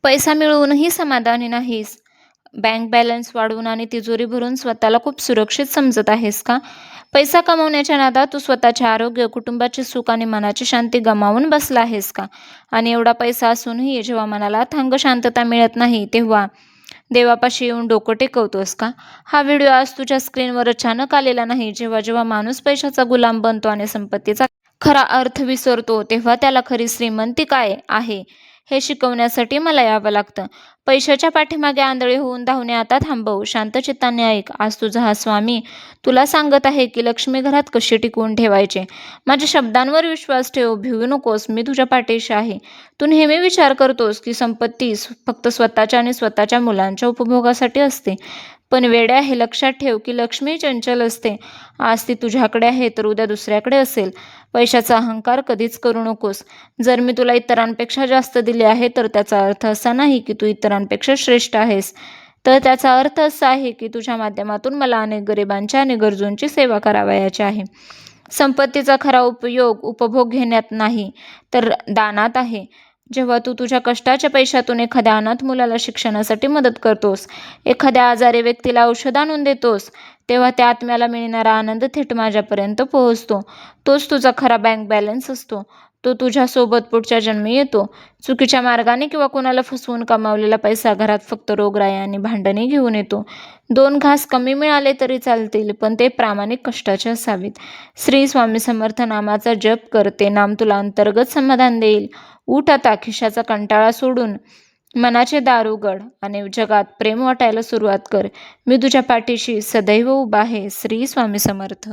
पैसा मिळवूनही समाधानी नाहीस. बँक बॅलन्स वाढवून आणि तिजोरी भरून स्वतःला खूप सुरक्षित समजत आहेस का? पैसा कमवण्याच्या नादात तू स्वतःचे आरोग्य, कुटुंबाचे सुख आणि मनाची शांती गमावून बसला आहेस का? आणि एवढा पैसा असूनही जेव्हा मनाला थांग शांतता मिळत नाही, तेव्हा देवापाशी येऊन डोकं टेकवतोस का? हा व्हिडिओ आज तुझ्या स्क्रीनवर अचानक आलेला नाही. जेव्हा जेव्हा माणूस पैशाचा गुलाम बनतो आणि संपत्तीचा खरा अर्थ विसरतो, तेव्हा त्याला खरी श्रीमंती काय आहे हे शिकवण्यासाठी मला यावं लागतं. पैशाच्या पाठीमागे आंधळे होऊन धावणे आता थांबव. शांत चित्ताने ऐक. आज तुझा हा स्वामी तुला सांगत आहे की लक्ष्मी घरात कशी टिकवून ठेवायचे. माझ्या शब्दांवर विश्वास ठेव. भिवू नकोस. मी तुझ्या पाठीशी आहे. तू नेहमी विचार करतोस की संपत्ती फक्त स्वतःच्या आणि स्वतःच्या मुलांच्या उपभोगासाठी असते. पण वेड्या, हे लक्षात ठेव की लक्ष्मी चंचल असते. आज ती तुझ्याकडे आहे तर उद्या दुसऱ्याकडे असेल. पैशाचा अहंकार कधीच करू नकोस. जर मी तुला इतरांपेक्षा जास्त दिले आहे तर त्याचा अर्थ असा नाही की तू इतरांपेक्षा श्रेष्ठ आहेस. तर त्याचा अर्थ असा आहे की तुझ्या माध्यमातून मला अनेक गरिबांच्या आणि गरजूंची सेवा करावयाची आहे. संपत्तीचा खरा उपयोग उपभोग घेण्यात नाही, तर दानात आहे. जेव्हा तू तुझ्या कष्टाच्या पैशातून एखाद्या अनाथ मुलाला शिक्षणासाठी मदत करतोस, एखाद्या आजारी व्यक्तीला औषध आणून देतोस, तेव्हा त्या आत्म्याला मिळणारा आनंद थेट माझ्यापर्यंत पोहोचतो. तोच तुझा खरा बँक बॅलन्स असतो. तो तुझ्यासोबत पुढच्या जन्मी येतो. चुकीच्या मार्गाने किंवा कोणाला फसवून कमावलेला पैसा घरात फक्त रोगराई आणि भांडणे घेऊन येतो. 2 घास कमी मिळाले तरी चालतील, पण ते प्रामाणिक कष्टाचे असावेत. श्री स्वामी समर्थ नामाचा जप कर. ते नाम तुला अंतर्गत समाधान देईल. उठ आता, खिशाचा कंटाळा सोडून मनाचे दार उघड आणि जगात प्रेम वाटायला सुरुवात कर. मी तुझ्या पाठीशी सदैव उभा आहे. श्री स्वामी समर्थ.